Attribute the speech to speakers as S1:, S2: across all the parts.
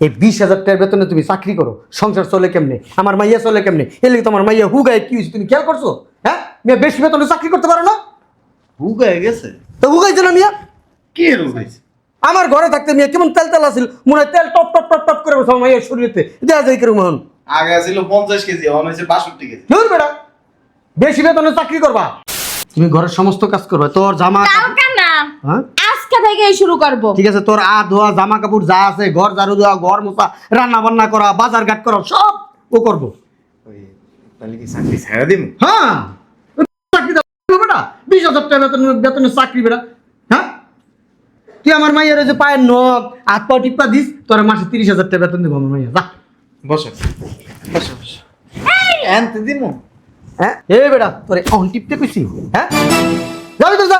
S1: এই 20,000 টাকার বেতনে তুমি চাকরি করো, সংসার চলে কেমনে, আমার মাইয়া চলে কেমনে? এর লিগে তোমার মাইয়া হুগায় কি হয়েছে তুমি খেয়াল করছো? হ্যাঁ, মিয়া বেশি বেতনে চাকরি করতে পারো না?
S2: হুগায় গেছে?
S1: তো হুগাইছে না মিয়া?
S2: কে হুগাইছে?
S1: আমার ঘরে থাকতে মিয়া কেমন তেল তেল আসিল, মনে হয় তেল টপ টপ টপ টপ করে বসে আমার মাইয়ের শরীরেতে দেওয়া যায় কিরকম হন।
S2: আগে ছিল 50 কেজি, এখন হয়েছে 62 কেজি।
S1: ধুর বেটা, বেশি বেতনে চাকরি করবা, তুমি ঘরের সমস্ত কাজ করবা, তোর জামা
S3: কালকে না,
S1: হ্যাঁ
S3: আজকে থেকেই শুরু করব।
S1: ঠিক আছে, তোর ধোয়া জামা কাপড় যা আছে, ঘর ঝাড়ু দেওয়া, ঘর মোছা, রান্না বান্না করা, বাজার ঘাট করা, সব ও করবো।
S2: ওই তাহলে কি চাকরি ছেড়ে দিম?
S1: হ্যাঁ, চাকরি দাও বেটা, 20,000 টাকা বেতনের চাকরি বেটা। হ্যাঁ, তুই আমার মাইয়ের ওই যে পায়ের নখ হাত পা টিপ্পা দিস, তোর মাসে 30,000 টাকা বেতন দেবো আমার মাইয়া। যা
S2: বসো বসো বসো। আনতে দিমু?
S1: হ্যাঁ এ বেটা, তোরে অন টিপতে কইছি? হ্যাঁ, যাবি তো যা।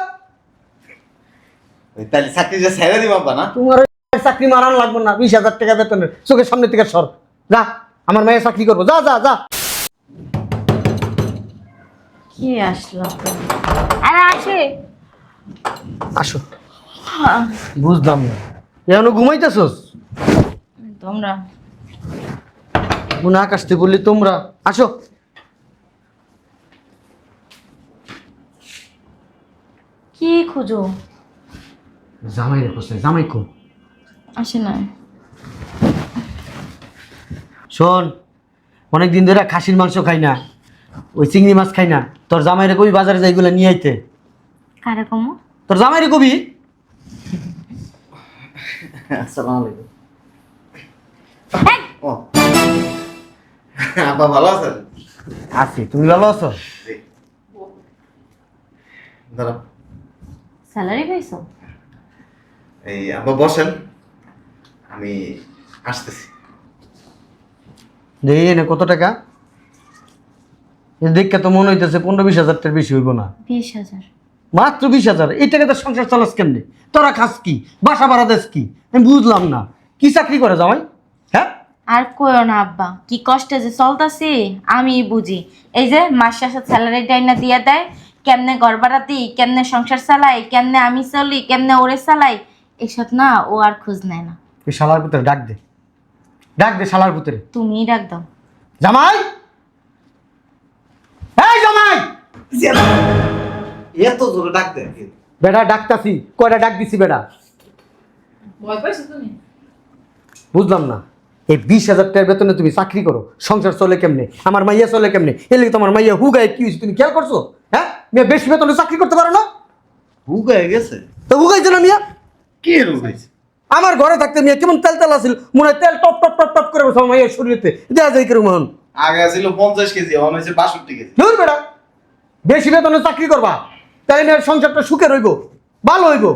S2: ওই তাহলে চাকরিটা ছেড়ে দিম আব্বা না?
S1: তোমার ওই চাকরি মারান লাগবে না, 20,000 টাকা বেতনের, চোখের সামনে থেকে সর। যা, আমার মায়ের চাকরি করবো, যা যা যা।
S3: কি আসলো? আরে আসে।
S1: আসো। বুঝলাম না, এখনো ঘুমাইতেছস?
S3: তোমরা
S1: মনে আকাশ থেকে বললি তোমরা আসো।
S3: কি খুঁজো?
S1: জামাই রেখো, জামাই কো?
S3: আসে না।
S1: শোন, অনেকদিন ধরে খাসির মাংস খাই না, ওই চিংড়ি মাছ খাই না, তোর জামাই রে কবি বাজারে যাই গুলা নিয়ে আইতে।
S3: কারে কমো?
S1: তোর জামাই রে কবি।
S2: আসসালামু আলাইকুম। ও আব্বা ভালো আছেন?
S1: আছি, তুমি ভালো আছো?
S2: জি। দাঁড়াও।
S3: স্যালারি পাইছো?
S2: এই আব্বা বসেন, আমি আসতেছি।
S1: দেখি না কত টাকা? দেখে তো মনে হইতেছে 15-20,000 টাকার বেশি হইব না।
S3: 20,000?
S1: মাত্র 20,000? এই টাকাতে সংসার চালাস কেমনে? তোরা খাস কি, বাসা ভাড়া দেস কি? আমি বুঝলাম না, কি চাকরি করে জামাই? হ্যাঁ,
S3: আর কইও না আব্বা, কি কষ্টে যে চলতাছি আমি বুঝি। এই যে মাস শেষে স্যালারি ডাইনা দিয়া দেয়, কেমনে ঘর ভাড়া দিই, কেমনে সংসার চালাই, কেমনে আমি চলি, কেমনে ওরে চালাই, এসব না ও আর খোঁজ নেয় না।
S1: ওই শালার পুত্রে ডাক দে, ডাক দে শালার পুত্রে।
S3: তুমিই ডাক দাও।
S1: জামাই, এই জামাই!
S2: এত জোরে ডাক দেন?
S1: বেটা ডাকতাছি, কয়টা ডাক দিছি বেটা?
S3: ভয় পাইছো তুমি?
S1: বুঝলাম না, এই 20,000 টাকার বেতনে তুমি চাকরি করো, সংসার চলে কেমনে, আমার মাইয়া চলে কেমনে? এর লিগে তোমার মাইয়া হুগায় কি হয়েছে তুমি খেয়াল করছো? হ্যাঁ, মিয়া বেশি বেতনে চাকরি করতে পারো না?
S2: হুগায় গেছে?
S1: তো হুগাইছে না মিয়া?
S2: কে হুগাইছে?
S1: আমার ঘরে থাকতে মিয়া কেমন তেল তেল আসিল, মনে হয় তেল টপ টপ টপ টপ করে বসে আমার মাইয়ের শরীরেতে দেওয়া যায় কিরকম হন।
S2: আগে ছিল 50 কেজি, এখন হয়েছে 62 কেজি।
S1: ধুর বেটা, বেশি বেতনে চাকরি করবা, তাই না সংসারটা সুখে রইব, ভালো হইব,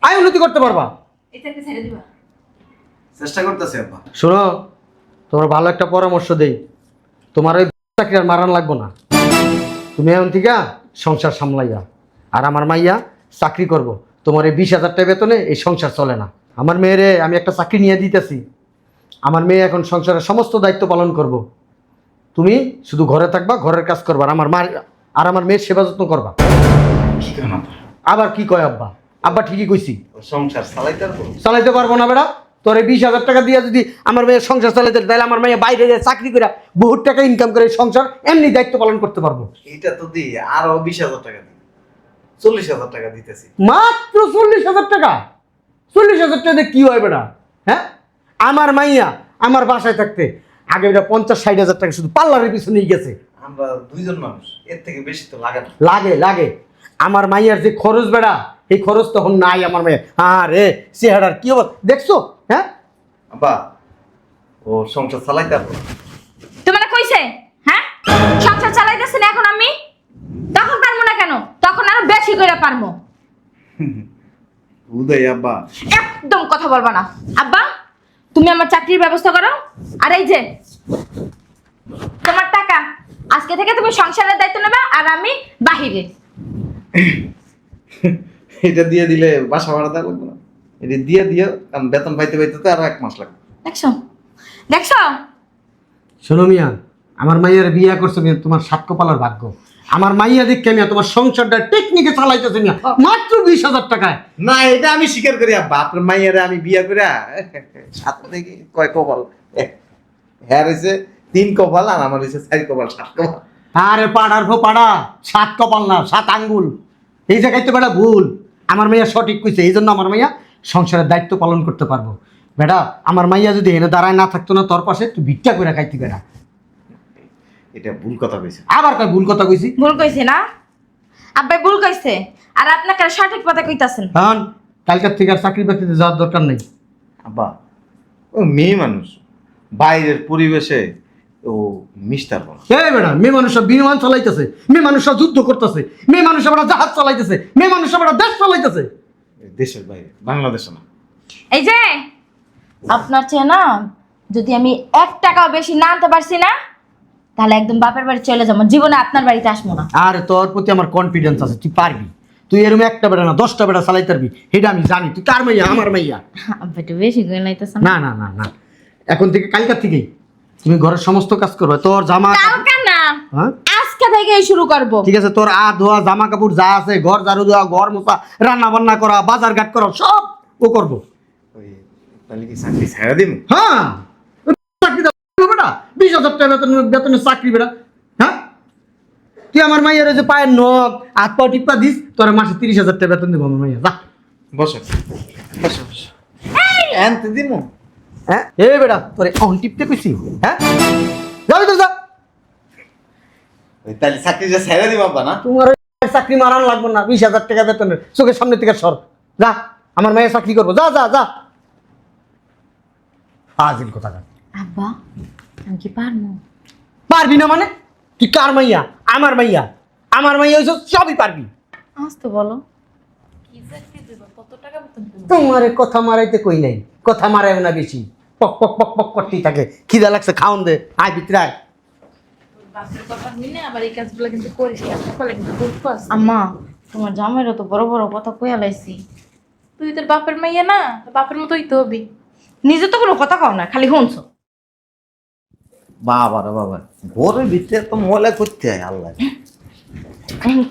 S1: আয় উন্নতি করতে পারবা।
S3: এটাকে ছেড়ে দিবা?
S2: চেষ্টা করতেছি আব্বা।
S1: শোনো, তোমার ভালো একটা পরামর্শ দেই, তোমার ওই চাকরি আর মারান লাগবো না, তুমি এখন থেকে সংসার সামলাইয়া, আর আমার মাইয়া চাকরি করব, তোমার এই 20,000 টাকা বেতনে এই সংসার চলে না। আমার মেয়েরে আমি একটা চাকরি নিয়ে দিতেছি, আমার মেয়ে এখন সংসারের সমস্ত দায়িত্ব পালন করব, তুমি শুধু ঘরে থাকবা, ঘরের কাজ করবা, আর আমার মেয়ের সেবা যত্ন করবা।
S2: কি কেন আব্বা?
S1: আবার কি কয় আব্বা? আব্বা ঠিকই কইছি,
S2: সংসার চালাইতে পারবো?
S1: চালাইতে পারবো না বেটা? তোর এই 20,000 টাকা দিয়ে যদি আমার মেয়ের সংসার চালাইতে, তাহলে আমার মেয়ে বাইরে যায় চাকরি করে বহুত টাকা ইনকাম করে সংসার এমনি দায়িত্ব পালন করতে পারবো।
S2: এটা তো দিই আরো 20,000 টাকা দিই, 40,000 টাকা দিতেছি।
S1: মাত্র 40,000 টাকা? 40,000 টাকা দিয়ে কি হয় বেটা? হ্যাঁ, আমার মাইয়া আমার বাসায় থাকতে আগে বেটা 50-60,000 টাকা শুধু পার্লারের পিছনেই গেছে।
S2: আমরা দুইজন মানুষ, এর থেকে বেশি তো লাগে না।
S1: লাগে লাগে, আমার মাইয়ার যে খরচ বেড়া, এই খরচ তখন নাই আমার মেয়ে। আরে চেহারার কি অবস্থা দেখছো? হ্যাঁ,
S2: আব্বা ও সংসার চালাইতে পারবো?
S3: তোমার কইছে? হ্যাঁ, সংসার চালাইতেছি না এখন আমি, তখন পারবো না কেন? তখন আরো বেশি করে পারবো।
S2: উদয় আব্বা।
S3: একদম কথা বলবা না আব্বা, তুমি আমার চাকরির ব্যবস্থা করো। আর এই যে তোমার টাকা, আজকে থেকে তুমি সংসারের দায়িত্ব নেবে, আর আমি বাহিরে।
S2: এটা দিয়ে দিলে বাসা ভাড়া দেওয়া লাগবে না? এটা দিয়ে দিও, কারণ বেতন পাইতে পাইতে তো আরো 1 মাস লাগবে।
S3: দেখছো দেখছো?
S1: শোনো মিয়া, আমার মাইয়ার বিয়ে করছো মিয়া, তোমার সাত কপালের ভাগ্য। আমার মাইয়া দেখে মিয়া তোমার সংসারটা টেকনিকে চালাইতেছে মিয়া মাত্র 20,000 টাকায়।
S2: না এটা আমি স্বীকার করি আব্বা, আপনার মাইয়ারে আমি বিয়া করে সাত দেখি কয় কপাল, হ্যাঁ হয়েছে 3 কপাল আর আমার হয়েছে 4 কপাল 7 কপাল।
S1: আরে পাড়ার ভো পাড়া, 7 কপাল না 7 আঙ্গুল। এই জায়গায় তো বেটা ভুল। আমার মাইয়া সঠিক কইছে, এই জন্য আমার মাইয়া সংসারের দায়িত্ব পালন করতে পারবো। বেটা আমার মাইয়া যদি এনে দাঁড়ায় না থাকতো না তোর পাশে, তুই ভিক্ষা করে খাইতি বেটা।
S2: এটা ভুল কথা কইছে।
S1: আবার কয় ভুল কথা কইছি?
S3: ভুল কইছে না আব্বাই, ভুল কইছে। আর আপনাকে সঠিক কথা কইতাছেন।
S1: হ্যাঁ, কালকের থেকে আর চাকরি বাকরিতে যাওয়ার দরকার নেই।
S2: আব্বা ও মেয়ে মানুষ, বাইরের পরিবেশে ও মিস্টার বল।
S1: এই বেটা মেয়ে মানুষরা বিমান চালাইতেছে, মেয়ে মানুষরা যুদ্ধ করতেছে, মেয়ে মানুষরা বেটা জাহাজ চালাইতেছে, মেয়ে মানুষরা বেটা দেশ চালাইতেছে।
S2: দেশের বাইরে, বাংলাদেশে না।
S3: এই যে আপনার চেয়ে না, যদি আমি 1 টাকাও বেশি না আনতে পারছি না, তাহলে একদম বাপের বাড়ি চলে যাবো, জীবনে আপনার বাড়িতে আসবো না।
S1: আর তোর প্রতি আমার কনফিডেন্স আছে, তুই পারবি। তুই এরকম একটা বেটা না 10টা বেটা চালাইতে পারবি, এটা আমি জানি। তুই কার মাইয়া? আমার মাইয়া।
S3: আব্বা একটু বেশি করে লাইতেছেন।
S1: না না না না, এখন থেকে কালকার থেকেই তুমি ঘরের সমস্ত কাজ করবে। তোর জামা
S3: কালকে না,
S1: হ্যাঁ
S3: আজকে থেকেই শুরু করব।
S1: ঠিক আছে, তোর ধোয়া জামা কাপড় যা আছে, ঘর ঝাড়ু দেওয়া, ঘর মোছা, রান্না বান্না করা, বাজার ঘাট করা, সব ও করবো।
S2: ওই তাহলে কি চাকরি ছেড়ে দিন?
S1: হ্যাঁ, চাকরি দেবো বেটা, 20,000 টাকা বেতনের চাকরি বেটা। হ্যাঁ, তুই আমার মাইয়ার যে পায়ের নখ হাত পা টিপা দিস, তোর মাসে 30,000 টাকা বেতন দেবো আমার মাইয়া। যা।
S2: বসো বসো বসো, আনতে দিন।
S1: হ্যাঁ এ বেটা, তোরে অন টিপতে কইছি? হ্যাঁ, যাবি তো যা।
S2: ওই তাহলে চাকরি যে ছেড়ে দিব আব্বা না?
S1: তোমার ওই চাকরি মারান লাগবে না, 20,000 টাকা বেতনের, চোখের সামনে থেকে সর। যা, আমার মায়ের চাকরি করবো। যা যা যা, ফাজিল কথা।
S3: আব্বা আমি কি পারবো?
S1: পারবি না মানে? তুই কার মাইয়া? আমার মাইয়া। আমার মাইয়া হইছ, সবই পারবি।
S3: আজ তো বলো
S1: তোমারে কথা মারাইতে কই নাই, কথা মারাই না বেশি, পক পক পক পক করতেই থাকে। খিদা লাগছে, খাওন দে, আয় ভিতরে আয়।
S3: আম্মা, তোমার জামাইরও তো বড় বড় কথা কইয়া লাইছি।
S4: তুই তোর বাপের মাইয়া না, তোর বাপের মতোই তো হবি।
S3: নিজে তো কোনো কথা কও না, খালি শুনছো।
S2: বাবা রে বাবা, ঘরের ভিতরে তো ময়লা করতে হয় আল্লাহ।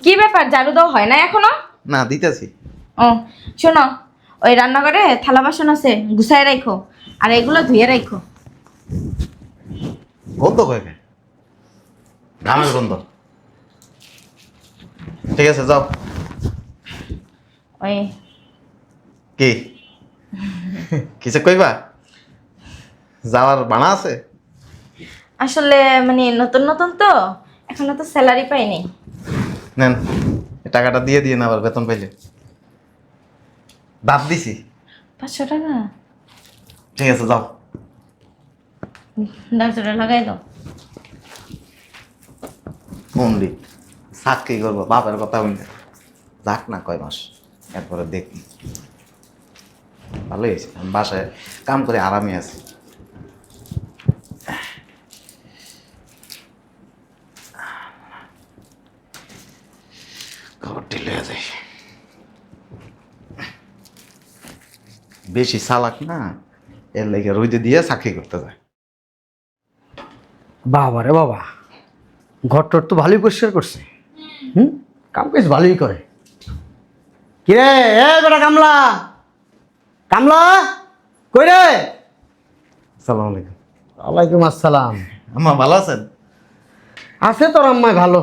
S3: কি ব্যাপার, ঝাড়ু দাও হয় না এখনো?
S2: না দিতেছি।
S3: ও শোনো, ওই রান্নাঘরে থালা বাসন আছে, গুছাই রাখো, আর এগুলো ধুয়ে রাখো।
S2: গন্ধ কয়ে ঘামের গন্ধ। ঠিক আছে যাও।
S3: ওই
S2: কি কিছু কইবা? যাওয়ার বানা আছে?
S3: আসলে মানে নতুন নতুন তো, এখনো তো স্যালারি পাইনি।
S2: নেন, এই টাকাটা দিয়ে দিয়ে না, আবার বেতন পাইলে বাদ দিছি।
S3: 500 টাকা
S2: ঠিক আছে যাও।
S3: ডাক্তারে লাগাই দাও।
S2: মন্দির চাকরি করবো, বাপের কথা বলতে যাক না কয় মাস, এরপরে দেখি। ভালোই হয়েছে, আমি বাসায় কাম করে আরামে আছি। খবরটি লয়ে যাই। বেশি চালাক না, এর লেগে রইতে দিয়ে চাকরি করতে যায়।
S1: বাবা রে বাবা, ঘরটর তো ভালোই পরিষ্কার করছে। কাম কাজ ভালোই করে। কিরে এ বেটা কামলা, কামলা কই রে?
S2: আসসালামু আলাইকুম।
S1: ওয়ালাইকুম আসসালাম।
S2: আম্মা ভালো আছেন?
S1: আছে তোর আম্মাই ভালো।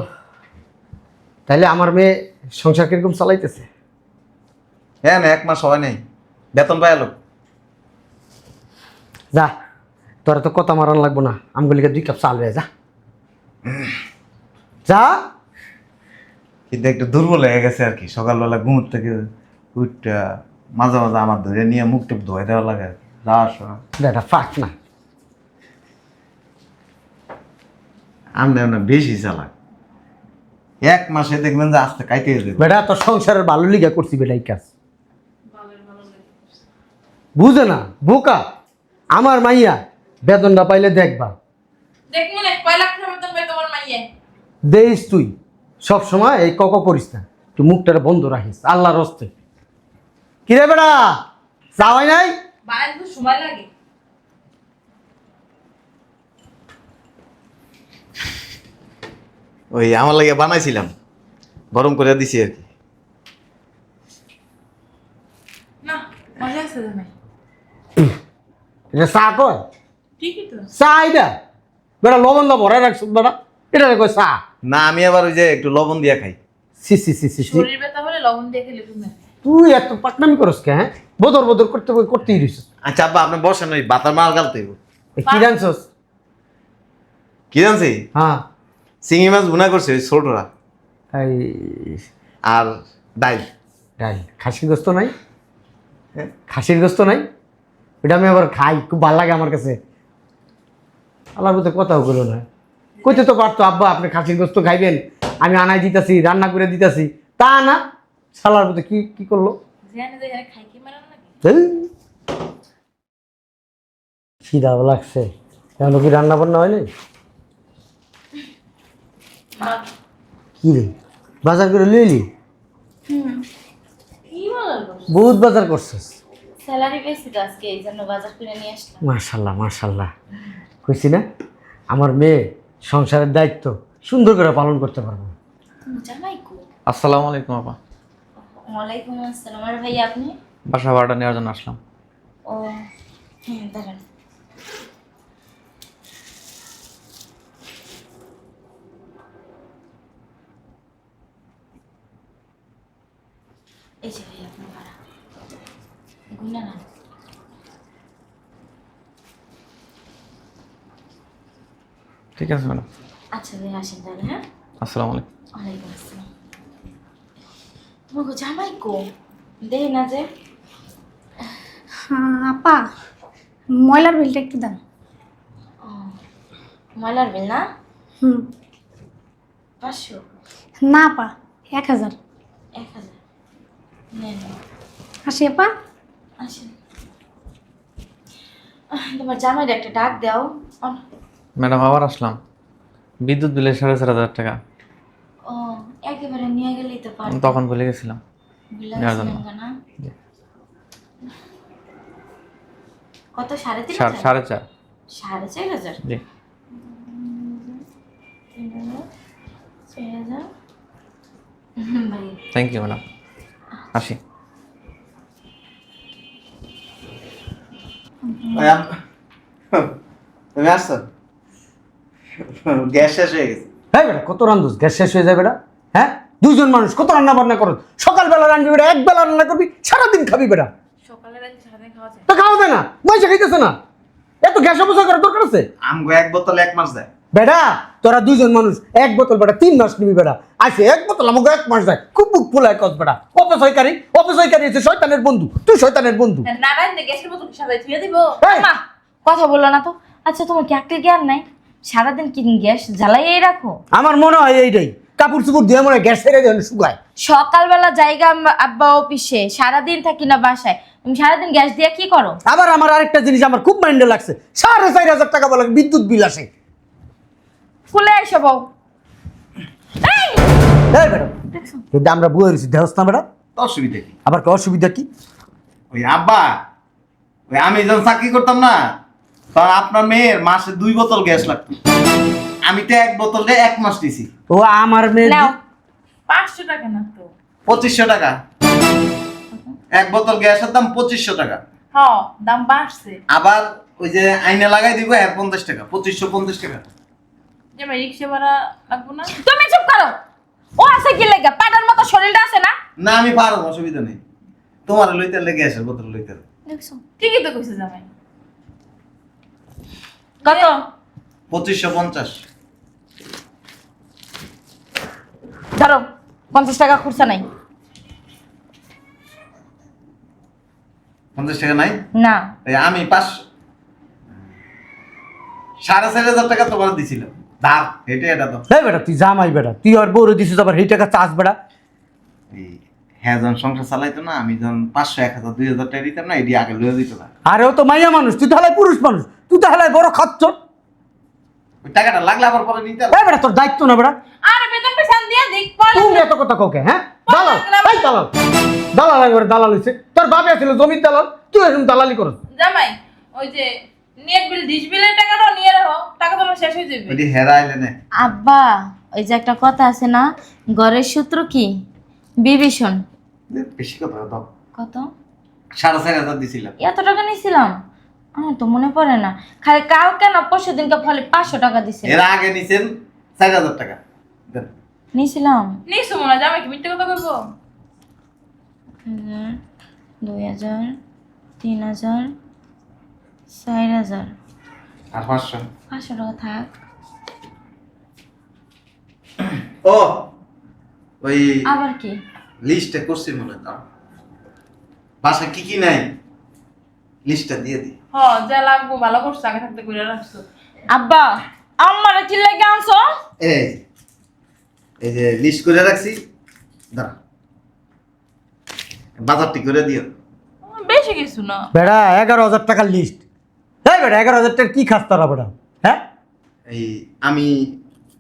S1: তাইলে আমার মেয়ে সংসার কিরকম চালাইতেছে?
S2: হ্যাঁ না, 1 মাস হয় নাই, বেতন পাই এলো।
S1: যা, তোরা তো কথা মারান লাগবো না, আমগুলিকে 2 কাপ চাল রে। যা যা।
S2: কিন্তু একটু দুর্বল হয়ে গেছে আর কি, সকালবেলা ঘুমোর থেকে উঠটা মাঝে মাঝে আমার ধরে নিয়ে মুখ টুক ধোয়া দেওয়া লাগে আর কি, যাওয়ার সময়।
S1: বেটা ফাঁক না।
S2: আমি না বেশি চালাক, 1 মাসে দেখবেন যে আস্তে কাইতে যাবে।
S1: বেটা তোর সংসারের ভালো লিগা করছি বেটা এই কাজ, বুঝে না বোকা। আমার মাইয়া বেতনটা পাইলে দেখবা।
S4: দেখ মনে কয় লাখ টাকা বেতন পাই তোমার মাইয়া?
S1: দেইস তুই সব সময় এই কক করিস না, তুই মুখটা বন্ধ রাখিস আল্লাহর হস্তে। কিরে বেটা যাওয়াই নাই?
S4: বাইরে তো সময় লাগে।
S2: ওই আমার লাগে বানাইছিলাম, গরম করে দিছি আর কি।
S4: না মজা আছে জামাই।
S1: এটা চা কয়?
S4: ঠিকই তো।
S1: চা এটা বেটা লবণ দা ভরাই রাখছ বেটা, এটা কয় চা?
S2: না আমি আবার ওই যে একটু লবণ দিয়া খাই।
S1: সি সি সি সি সি।
S4: শরীর ব্যথা হলে লবণ দিয়ে খেলে তুমি।
S1: তুই এত পাকনামি করস কে? হ্যাঁ, বদর বদর করতেই রইছিস।
S2: আচ্ছা আব্বা আপনি বসেন, ওই বাতার মাল গালতে হইব।
S1: কি জানছস?
S2: কি জানছি?
S1: হ্যাঁ,
S2: চিংড়ি মাছ ভুনা করছে ওই ছোটরা,
S1: এই
S2: আর ডাইল।
S1: ডাল খাসির গোস্ত নাই?
S2: হ্যাঁ?
S1: খাসির গোস্ত নাই? ওটা আমি আবার খাই, খুব ভালো লাগে আমার কাছে। আল্লাহর মধ্যে কথাও বলো না, কইতে তো পারতো আব্বা আপনি খাসির গোস্ত খাইবেন, আমি আনাই দিতাছি, রান্না করে দিতাছি, তা না। শালার মধ্যে কি কি করলো?
S4: জানে যে এখানে খাই কি মারান লাগে।
S1: খিদাও লাগছে, কেন কি রান্না বান্না হয়নি? কি রে, বাজার করে লইলি?
S3: কি বলার বস?
S1: বহুত বাজার করছিস।
S3: স্যালারি পেয়েছি তো আজকে, এই জন্য বাজার করে নিয়ে আসলাম।
S1: মাশাল্লাহ মাশাল্লাহ, কইছি না আমার মেয়ে সংসারের দায়িত্ব সুন্দর করে পালন করতে পারবো।
S3: জামাই কো?
S5: আসসালামু আলাইকুম আপা।
S3: ওয়ালাইকুম আসসালাম। আর ভাই আপনি?
S5: বাসা ভাড়াটা নেওয়ার জন্য আসলাম।
S3: ও হ্যাঁ, দাঁড়ান। এই যে ভাই আপনার ভাড়া, গুনা না।
S5: ঠিক আছে ম্যাডাম।
S3: আচ্ছা ভাই আসেন তাহলে। হ্যাঁ,
S5: আসসালামু আলাইকুম।
S3: ওয়ালাইকুম আসসালাম। তোমাকে জামাই কো? দেই না যে।
S6: হ্যাঁ আপা, ময়লার বিলটা একটু দেন।
S3: ও ময়লার বিল না?
S6: হুম।
S3: 500?
S6: না আপা, 1000।
S3: 1000 নেন।
S6: আসি আপা।
S3: আসেন। তোমার জামাইয়ের একটা ডাক দাও।
S5: ম্যাডাম আবার আসলাম, বিদ্যুৎ বিলের 4,500 টাকা
S3: ও একেবারে নিয়ে গেলেই তো পারো।
S5: তখন ভুলে গেছিলাম নেওয়ার জন্য।
S3: না কত? 3,500?
S5: 4,500।
S3: 4,500?
S5: জি
S3: 4,000 ভাই।
S5: থ্যাংক ইউ ম্যাডাম, আসি।
S2: ওই তুমি আসছো? গ্যাস শেষ হয়ে গেছে।
S1: হ্যাঁ বেটা, কত রান্ধুস, গ্যাস শেষ হয়ে যায় বেটা? হ্যাঁ, দুইজন মানুষ কত রান্না বান্না করো, সকালবেলা রান্না বেটা, একবেলা রান্না করবি, সারাদিন খাবি বেটা।
S4: সকালে রাতে সারাদিন খাওয়া যায়।
S1: তো খাওয়া যায় না, পয়সা খাইতেছে না, এত গ্যাস অপচয় করার দরকার আছে?
S2: আমগো এক বোতল 1 মাস দেয়।
S1: বেটা তোরা দুইজন মানুষ, এক বোতল বেটা 3 মাস নিবি বেটা, আছে এক বোতল আমাকে 1 মাস যায়, খুব বুক ফুলায় কস বেটা। অপচয়কারী হচ্ছে শয়তানের বন্ধু, তুই শয়তানের বন্ধু।
S4: নারায়ণ গ্যাসের বোতল কি সাজাই থুয়ে দিব?
S1: এই,
S3: মা কথা বললো না তো। আচ্ছা তোমার কি আকল জ্ঞান নাই? সারাদিন কি গ্যাস জ্বালাইয়াই রাখো?
S1: আমার মনে হয় এইটাই, কাপড় চুপড় দিয়ে মনে হয় গ্যাস ছেড়ে দেন শুকায়।
S3: সকালবেলা জায়গা আব্বা অফিসে, সারাদিন থাকি না বাসায়, তুমি সারাদিন গ্যাস দিয়ে কি করো?
S1: আবার আমার আরেকটা জিনিস আমার খুব মাইন্ডে লাগছে, 4,500 টাকা বলে বিদ্যুৎ বিল আসে।
S3: ফুলে এসো বউ। এই!
S1: এই বেটা, কিন্তু আমরা বুয়ে রয়েছি দেহস না বেটা,
S2: অসুবিধা কি?
S1: আবার কি অসুবিধা কি?
S2: ওই আব্বা, ওই আমি যখন চাকরি করতাম না, তখন আপনার মেয়ের মাসে 2 বোতল গ্যাস লাগতো। আমি তো 1 বোতলে 1 মাস দিছি।
S1: ও আমার মেয়ে
S3: নাও।
S4: 500 টাকা না তো।
S2: 2500 টাকা। 1 বোতল গ্যাসের দাম 2500 টাকা।
S4: হ্যাঁ দাম বাড়ছে।
S2: আবার ওই যে আইনে লাগাই দিব এর 50 টাকা, 2550 টাকা।
S4: জামাই রিক্সা ভাড়া লাগবো না?
S3: তুমি চুপ করো। ও আছে কি লাগা? পাটার মতো শরীরটা আছে না?
S2: না আমি পারবো, অসুবিধা নেই। তোমার লইতে লাগে গ্যাসের বোতল লইতে।
S3: দেখছো
S4: ঠিকই তো কইছে জামাই।
S3: কত?
S2: 2550।
S3: ধরো 50 টাকা খুরসা নাই।
S2: 50 টাকা নাই?
S3: না
S2: এই আমি 4,500 টাকা তোমার দিছিলাম ধার, এটা তো।
S1: এই বেটা তুই জামাই বেটা, তুই আর বউরে দিছিস আবার এই টাকা চাস বেটা।
S2: এই হ্যাঁ যখন সংসার চালাইতো না, আমি যখন 500, 1000, 2000 টাকা দিতাম না, এটি আগে লয়ে দিত না।
S1: আরে ও তো মাইয়া মানুষ, তুই তো হালাই পুরুষ মানুষ, তুই তো হালাই বড় খাচ্চর।
S2: ওই টাকাটা লাগলে আবার পরে নিতে হবে।
S1: এই বেটা তোর দায়িত্ব না বেটা,
S4: আরে বেতন পেছান দিয়ে দেখ পড়ে।
S1: তুমি এত কথা কাউকে? হ্যাঁ দালাল, এই দালাল, দালাল একবারে দালাল হইছে। তোর বাপে ছিল জমির দালাল, তুই এখন দালালি করস।
S4: জামাই ওই যে নেট বিল ডিশ বিলের টাকাটাও নিয়ে রাখো, টাকা তোমার শেষ হয়ে যাবে।
S2: ওইটি হেরাইলে নে।
S3: আব্বা, ওই যে একটা কথা আছে না, ঘরের সূত্র কি বিভীষণ।
S2: বেশি কথা দাও।
S3: কত?
S2: 4,500 দিছিলাম।
S3: এত টাকা নিছিলাম আমার তো মনে পড়ে না। খালি কালকে না পরশু দিনকে ফলে 500 টাকা
S2: এর
S3: দিছিলাম।
S2: আগে নিছেন 4,000 টাকা দেন।
S3: নিছিলাম
S4: নিছো মনে হয়, জামাই কি মিথ্যে কথা কইবো?
S3: 1000, 2000, 3000, 4000,
S2: আর 500।
S3: 500 টাকা থাক।
S2: ও ওই
S3: আবার কি?
S2: লিস্টে করছি মনে দাও। বাসা কি কি নাই লিস্টটা দিয়ে দি।
S4: হ, যা লাগবো ভালো করছো, আগে থাকতে কইরা রাখছো।
S3: আব্বা আমারে কি লাগে আনছো?
S2: এই এই যে লিস্ট করে রাখছি, দাঁড়া বাজারটি করে দিও।
S4: বেশি কিছু না।
S1: বেড়া 11,000 টাকার লিস্ট। এই বেড়া 11,000 টাকা কি খাস তোরা বেড়া? হ্যাঁ,
S2: এই আমি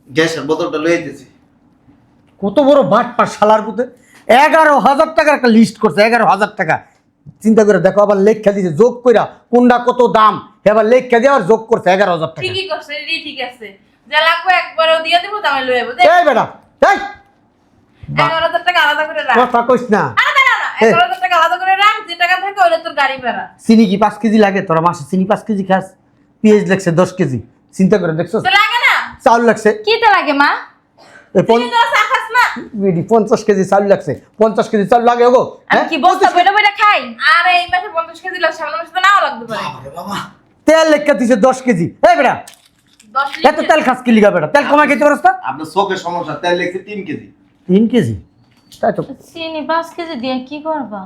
S2: গ্যাসের বোতলটা লয়ে যেতেছি।
S1: কত বড় বাটপার শালার পুতে! 11,000 টাকার একটা লিস্ট করছে, 11,000 টাকা। চিন্তা করে দেখো, আবার লেখা দিছে যোগ কইরা কোনটা কত দাম, এবার লেখা দিয়ে আবার যোগ করছে 11,000 টাকা।
S4: ঠিকই করছে, এটাই ঠিক আছে। যা লাগবে একবারও দিয়ে দেবো, তাহলে লয়ে যাবো।
S1: এই বেড়া, এই
S4: 11,000 টাকা আলাদা করে রাখ।
S1: কথা কইস না।
S4: আরে দাঁড়া না, 11,000 টাকা আলাদা করে রাখ, যে টাকা থাকে ওইটা তোর গাড়ি ভাড়া।
S1: চিনি কি 5 কেজি লাগে? তোরা মাসে চিনি 5 কেজি খাস? পেঁয়াজ লাগছে 10 কেজি। চিন্তা করে দেখছো?
S4: তো লাগে না?
S1: চাউল লাগছে
S3: কিতে লাগে মা?
S1: এই
S4: তুই তো চা খাস না।
S1: 50 কেজি চাউল লাগছে। 50 কেজি চাউল লাগে ওগো।
S3: আমি কি বস্তা বইটা বইটা খাই?
S4: আরে এই মাসে 50 কেজি লাগছে, সামনের মাসে তো নাও লাগতে পারে।
S2: বাবা
S1: তেল লেখা দিছে 10 কেজি। এই বেড়া
S4: 10
S1: এত তেল খাস কি লিগা বেড়া? তেল কমা খেতে পারছ না?
S2: আপনার চোখের সমস্যা, তেল লেগছে 3 কেজি।
S1: 3 কেজি? তাই তো।
S3: চিনি 5 কেজি দিয়ে কি করবা?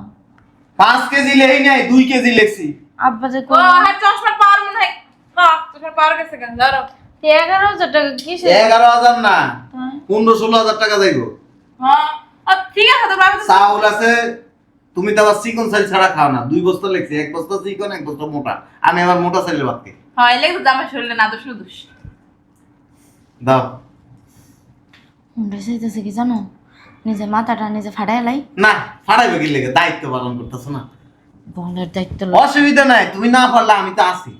S2: 5 কেজি লেই নাই, 2 কেজি লেগছি।
S3: আব্বা যে
S4: ও হ্যাঁ, চশমার পাওয়ার মনে হয়। হ্যাঁ, চশমার পাওয়ার গেছে কেন? ধরো।
S3: 11,000 টাকা কিসে?
S2: 11,000 না,
S3: হ্যাঁ।
S2: 15-16,000 টাকা যাইব।
S4: হ্যাঁ, ঠিক আছে, তোর বাবা তো
S2: চাউল আছে, তুমি তো আবার চিকন চাল ছাড়া খাও না। 2 বস্তা লেগছে, 1 বস্তা চিকন, 1 বস্তা মোটা। আমি আবার মোটা চাইলে ভাত খাই।
S4: হয় লেগে জামাই শরীরে না দোষ দোষ।
S2: দাও।
S3: বেসাইতেছে কি জানো? নিজে মাথাটা নিজে ফাড়াই লাই।
S2: না, ফাড়াইবে কি লেগে? দায়িত্ব পালন করতেছো না।
S3: বলের দায়িত্ব
S2: অসুবিধা নাই, তুমি না পারলে আমি তো আছি।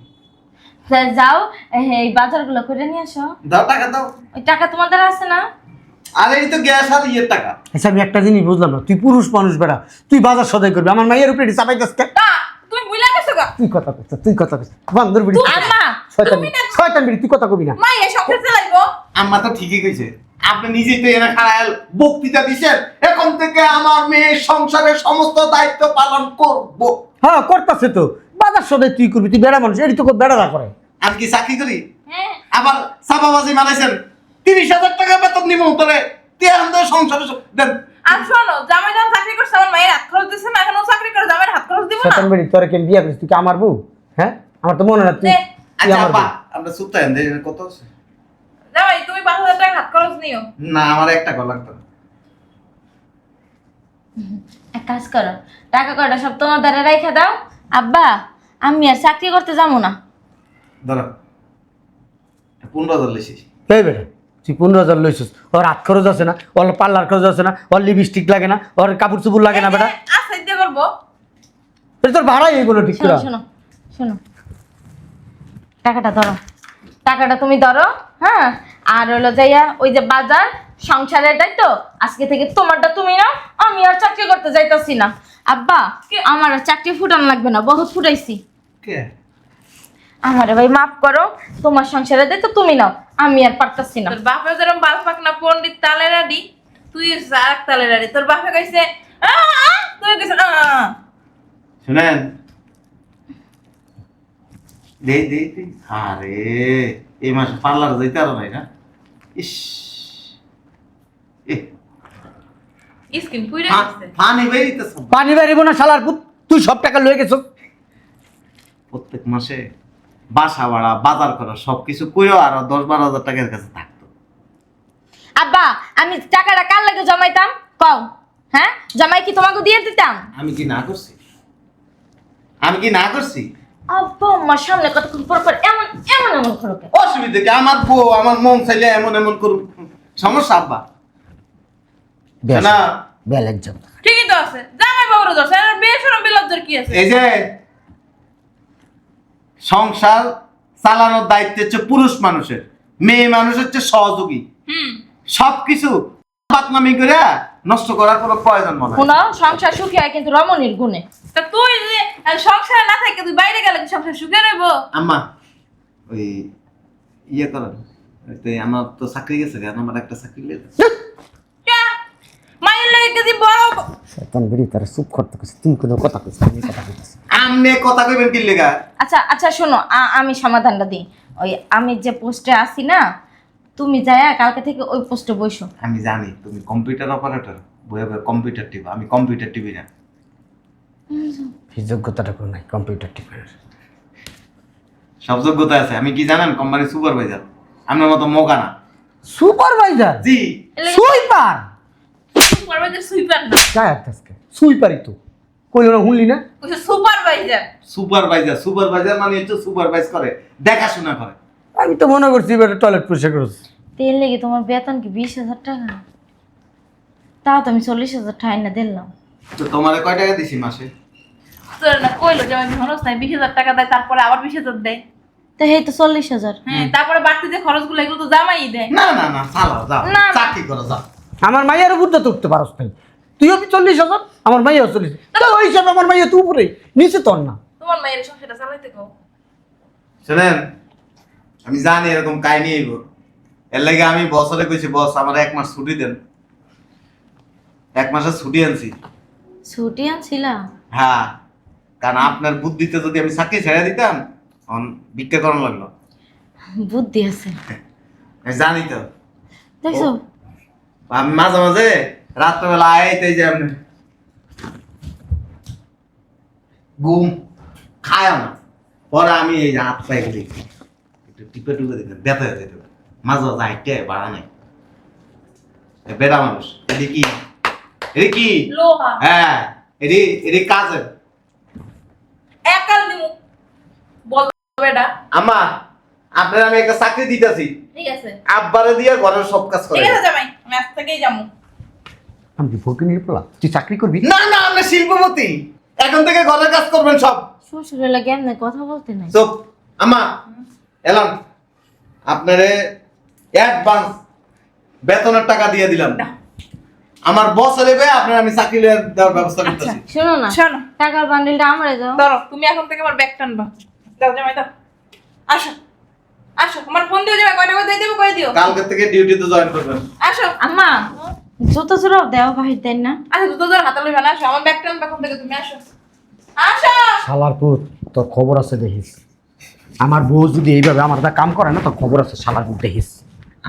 S3: যাও, এই বাজারগুলো করে নিয়ে আসো।
S2: দাও, টাকা দাও।
S3: ওই টাকা তোমাদের আছে না?
S2: আরে এই তো গ্যাস আর ইয়ের টাকা।
S1: আচ্ছা আমি একটা জিনিস বুঝলাম না, তুই পুরুষ মানুষ বেড়া, তুই বাজার সদাই করবি, আমার মাইয়ের উপরে চাপাইতেছ কেন?
S4: তা তুমি বুইলা গেছো গা।
S1: তুই কথা কইছ, তুই কথা কইছ। বান্দর বিড়ি,
S3: আম্মা
S1: শয়তান বিড়ি, শয়তান বিড়ি, তুই কথা কবি না।
S4: মা এই সংসার চালাইবো।
S2: আম্মা তো ঠিকই কইছে। আপনি নিজেই তো এনে খাড়ায় বক্তৃতা দিছেন, এখন থেকে আমার মেয়ে সংসারের সমস্ত দায়িত্ব পালন করব।
S1: হ্যাঁ করতেছে তো, বাজার সদাই তুই করবি, তুই বেড়া মানুষ, এটি তো বেড়ারা করে।
S2: আমি কি চাকরি করি?
S4: হ্যাঁ,
S2: আবার চাপাবাজি মানাইছেন। 30,000 টাকা বেতন নিব তোরে, তুই আমাদের সংসারে দেন।
S4: আর শোনো, জামাই যখন চাকরি করছে আমার মায়ের হাত খরচ দিছে না, এখন ও চাকরি করে জামাইয়ের হাত খরচ দিব না।
S1: শয়তান বিড়ি, তোরে কেন বিয়া করিস? তুই কি আমার বউ? হ্যাঁ, আমার তো মনে না তুই
S4: দে।
S1: তুই
S2: আচ্ছা
S1: আমার
S2: আব্বা,
S1: বউ।
S2: আমরা চুপ থাকেন, দেখেন কত আছে।
S4: জামাই তুমি 5,000 টাকা হাত খরচ নিও।
S2: না, আমার 1 টাকা লাগতো না।
S3: এক কাজ করো, টাকা কয়টা সব তোমার দ্বারা রেখে দাও। আব্বা আমি আর চাকরি করতে যাবো না।
S2: ধরো 15,000 লেছিস।
S1: এই বেটা তুই 15,000 লইছিস, ওর হাত খরচ আছে না, ওর পার্লার খরচ আছে না, ওর লিপস্টিক লাগে না, ওর কাপড় চুপুর লাগে না বেটা?
S4: আচ্ছা দিয়ে করবো।
S1: এটা তোর ভাড়াই এইগুলো ঠিক
S3: শোনো
S1: করা।
S3: শোনো শোনো, টাকাটা ধরো, টাকাটা তুমি ধরো। হ্যাঁ, আর হলো যাইয়া ওই যে বাজার সংসারের দায়িত্ব আজকে থেকে তোমারটা তুমি নাও। আমি আর চাকরি করতে যাইতাছি না। আব্বা আমার আর চাকরি ফুটানো লাগবে না, বহুত ফুটাইছি।
S2: কে?
S3: আমারে ভাই মাফ করো, তোমার সংসারের দায়িত্ব তুমি নাও, আমি আর পারতাছি না।
S4: তোর বাপে যেরকম বাল পাক না পণ্ডিত তালেরাডি, তুই আরেক তালেরাডি। তোর বাপে কইছে তুই কইছে
S2: শুনেন, দে দে দে। আরে এই মাসে পার্লার যাইতে আরো নাই না। ইস,
S4: স্কিন পুইরা গেছে।
S2: পানি বেরিতেছে।
S1: পানি বেরিব না শালার পুত, তুই সব টাকা লয়ে গেছ।
S2: প্রত্যেক মাসে বাসা ভাড়া, বাজার করা সবকিছু কইও আরো 10-12,000 টাকার কাছে থাকতো।
S3: আব্বা আমি টাকাটা কার লাগে জমাইতাম কও? হ্যাঁ, জমাই কি তোমাকে দিয়ে দিতাম?
S2: আমি কি না করছি? আমি কি না করছি?
S3: আব্বা আমার সামনে কতক্ষণ পর পর এমন এমন এমন করো কেন?
S2: অসুবিধা কি? আমার বউ আমার মন চাইলে এমন এমন করুক, সমস্যা আব্বা না?
S1: বেলেগ যাব।
S4: ঠিকই তো আছে, জামাই বাবুরও দোষ। আর বিয়ে শরম বিলজ্জার কি আছে?
S2: এই যে সংসার চালানোর দায়িত্ব হচ্ছে পুরুষ মানুষের, মেয়ে মানুষ হচ্ছে সহযোগী।
S4: হুম,
S2: সবকিছু বাতনামি করে নষ্ট করার কোনো প্রয়োজন মনে হয় না।
S3: শোনো, সংসার সুখী হয় কিন্তু রমণীর গুণে।
S4: তা তুই যে সংসারে না থাকে তুই বাইরে গেলে কি সংসার সুখে রইব?
S2: আম্মা ওই ইয়ে করেন তো আমার তো চাকরি গেছে কেন আমার একটা চাকরি লেগে
S4: ক্যা? মায়ের লাগে কেজি বড়
S1: শয়তান বেরি তার চুপ করতে কইছে, তুই কোনো কথা কইছিস, আমি কথা কইতাছি।
S2: আমনে কথা কইবেন কি লেগা?
S3: আচ্ছা আচ্ছা শোনো, আমি সমাধানটা দিই। ওই আমি যে পোস্টে আছি না, তুমি যায়া কালকে থেকে ওই পোস্টে বসো।
S2: আমি জানি তুমি কম্পিউটার অপারেটর, বইয়ে বইয়ে কম্পিউটার টিপো, আমি কম্পিউটার টিপি না।
S1: এই যোগ্যতাটা কোনো নাই কম্পিউটার টিপার।
S2: সব যোগ্যতা আছে, আমি কি জানেন কোম্পানির সুপারভাইজার, আপনার মতো মোকা না।
S1: সুপারভাইজার,
S2: জি
S1: সুইপার,
S4: সুপারভাইজার সুইপার না,
S1: গায় আজকে সুইপারই তো কইলো না, শুনলি না?
S4: কইছে সুপারভাইজার।
S2: সুপারভাইজার, সুপারভাইজার মানে হচ্ছে সুপারভাইজ করে, দেখাশোনা করে।
S1: আমি তো মনে করছি এবারে টয়লেট পরিষ্কার করছি।
S3: তেল লেগে তোমার বেতন কি 20,000 টাকা? তাও তো আমি 40,000 টাকা না দিলাম।
S2: তো তোমারে কয় টাকা দিছি মাসে?
S4: তোর না কইলো যে আমি খরচ নাই 20,000 টাকা দেয়, তারপরে আবার 20,000 দেয়।
S3: তো এই তো 40,000।
S4: হ্যাঁ, তারপরে বাড়তি যে খরচগুলো এগুলো তো জামাই দেয়।
S2: না না না, চালাও যাও,
S3: না, না।
S2: চাকরি করো যাও।
S1: আমার মাইয়ার বুদ্ধি তো উঠতে পারস নাই। তুইও 40,000, আমার মাইয়াও 40। তো ওই হিসাবে আমার মাইয়া তুই উপরে, নিচে তোর না।
S4: তোমার মায়ের সংসারটা চালাইতে কও।
S2: শোনেন, আমি জানি এরকম কাহিনী হইব, এর লাগে আমি বছরে কইছি বস আমার 1 মাস ছুটি দেন। 1 মাসের ছুটি আনছি।
S3: ছুটি আনছিলা?
S2: হ্যাঁ, কারণ আপনার বুদ্ধিতে যদি আমি চাকরি ছেড়ে দিতাম তখন ভিক্ষা করানো লাগলো।
S3: বুদ্ধি আছে,
S2: আমি জানি তো।
S3: দেখছো?
S2: আমি মাঝে মাঝে রাত্রেবেলা আইতে যে আপনি ঘুম খায় না, পরে আমি এই যে হাত পায়ে দেখি একটু টিপে টুপে দেখি ব্যথা হয়ে যেতে পারে। মাঝে মাঝে হাইটে বাড়া নাই। বেটা মানুষ এটি কি, এটি কি?
S4: লোহা
S2: হ্যাঁ, এটি এটি কাজের।
S4: একাল দিমু বল বেটা।
S2: আম্মা, আপনার আমি একটা চাকরি দিতেছি,
S4: ঠিক আছে
S2: আব্বারে দিয়ে ঘরের সব কাজ করে।
S4: ঠিক আছে জামাই, আমি আজ থেকেই যাবো।
S1: আমি কি ভোগে নিয়ে পড়লাম? তুই চাকরি করবি?
S2: না না, আপনি শিল্পপতি, এখন থেকে ঘরের কাজ করবেন সব।
S3: শ্বশুরের লাগে এমনি কথা বলতে নাই।
S2: চুপ। আম্মা এলাম, আপনারে অ্যাডভান্স বেতনের টাকা দিয়ে দিলাম। আমার বস এলেবে আপনার আমি চাকরি দেওয়ার ব্যবস্থা
S3: আচ্ছা
S2: করতেছি।
S3: শোনো না,
S4: শোনো,
S3: টাকার বান্ডিলটা আমারে দাও।
S4: ধরো তুমি এখন থেকে আমার ব্যাগ টানবা। দাও জামাই দাও, আসো আসো, আমার ফোন দিও জামাই, কয় টাকা দিয়ে দেবো কয়ে দিও।
S2: কালকে থেকে ডিউটিতে জয়েন করবেন।
S4: আসো
S3: আম্মা, জুতো জোড়াও দেও বাহির দেন না?
S4: আচ্ছা, দুটো ধর হাতে লইবা না, আসো আমার ব্যাগ টানবা এখন থেকে তুমি, আসো আসো।
S1: শালার পুত, তোর খবর আছে দেখিস। আমার বউ যদি এইভাবে আমার দা কাম করে না, তোর খবর আছে শালার পুত দেখিস।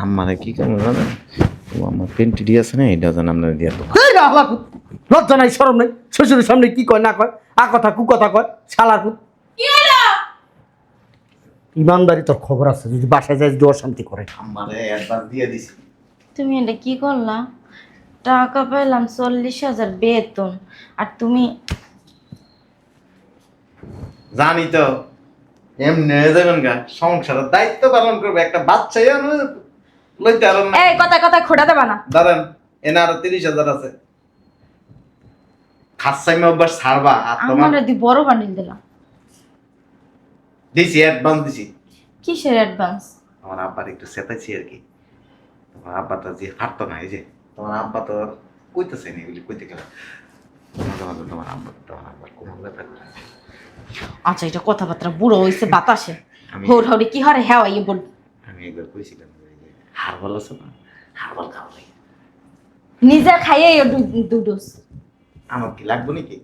S2: আমারে কি কেন জানেন, ও আমার পেন্টি আছে না, এটা যেন আপনার দিয়ে দেবো।
S1: এই না শালার পুত, লজ্জা নাই শরম নাই, শ্বশুরের সামনে কি কয় না কয়, আ কথা কু কথা কয় শালার পুত।
S4: কি হলো?
S1: ইমানদারি তোর খবর আছে, যদি বাসায় যাই যদি অশান্তি করে।
S2: আমারে অ্যাডভান্স দিয়ে দিছি।
S3: তুমি এটা কি করলা? টাকা পেলাম 40,000 বেতন, আর তুমি
S2: জানি তো এমনি হয়ে যাবেন গা, সংসারের দায়িত্ব পালন করবে, একটা বাচ্চা লইতে পারেন না।
S3: এই কথা কথা খোটা দেবা না।
S2: দাঁড়ান, এনে আরো 30,000 আছে। খাসাইমে অভ্যাস ছাড়বা। আর তোমার
S3: আমার দি বড় বান্ডিল দিলাম।
S2: দিছি, অ্যাডভান্স দিছি।
S3: কিসের অ্যাডভান্স?
S2: তোমার আব্বার একটু চেতাইছি আর কি। তোমার আব্বা তো যে পারতো না, এই যে তোমার আব্বা তো কইতেছে না, এগুলি কইতে গেলে তোমার আব্বার কোনো ব্যাপার না।
S3: আচ্ছা, এটা কথাবার্তা বুড়ো হইছে বাতাসে।
S2: আমি-
S3: হোর হরে কি হরে হ্যাঁ এই বল।
S2: আমি একবার কইছিলাম যে হারবাল আছে না, হারবাল খাওয়া লাগে।
S3: নিজে খাইয়ে দুডোস।
S2: আমার কি লাগবে নাকি?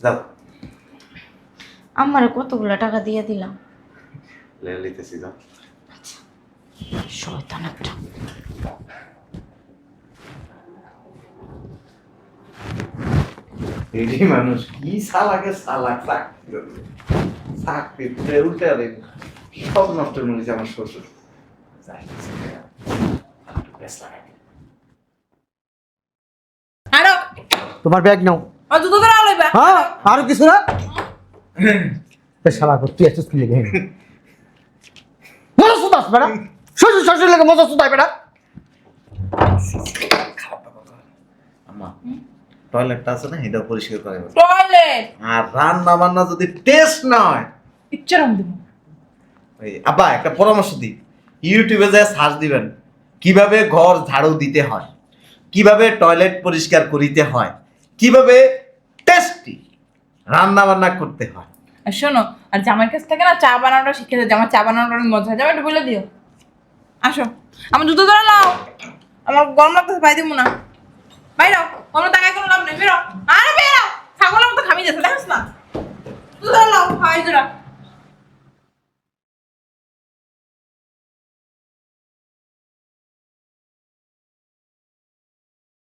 S2: যাও,
S3: আমারে কতগুলো টাকা দিয়ে দিলাম।
S2: লিতেছি, যাও।
S3: শয়তান একটা।
S2: এই মানুষ কি সালাকে সালাক চাকরি উল্টে আর সব নষ্ট মনে আমার শ্বশুর।
S4: আরো
S1: তোমার ব্যাগ নাও।
S4: আর দুটো ধরে লইবা।
S1: হ্যাঁ, আরো কিছু না? শালার পুত, তুই এত কি লেগে মজা সুদাস বেড়া, শ্বশুর শ্বশুর লেগে মজা সুদাই বেড়া।
S2: আম্মা, টয়লেটটা আছে না, এটা পরিষ্কার করে নেবো।
S4: টয়লেট
S2: আর রান্না বান্না যদি টেস্ট না হয়,
S4: ইচ্ছারাম দিব।
S2: ওই আব্বা একটা পরামর্শ দিই, ইউটিউবে যায় সার্চ দিবেন কিভাবে ঘর ঝাড়ু দিতে হয়, কিভাবে টয়লেট পরিষ্কার করিতে হয়, কিভাবে টেস্টি রান্না বান্না করতে হয়।
S4: আর শোনো, আর জামাইয়ের কাছ থেকে না চা বানানোটা শিখে যাও। আমার চা বানানোটা অনেক মজা হয়, জামাই একটু বলে দিও। আসো, আমার জুতো ধরে নাও, আমার গরম লাগতেছে, পাই দিব না। বাইরো, কোনো টাকায় কোনো লাভ নেই, বেরো। আরে বেরো, ছাগলের মতো খামি যাচ্ছে, দেখাস না। জুতো ধরে নাও, হাই জোড়া।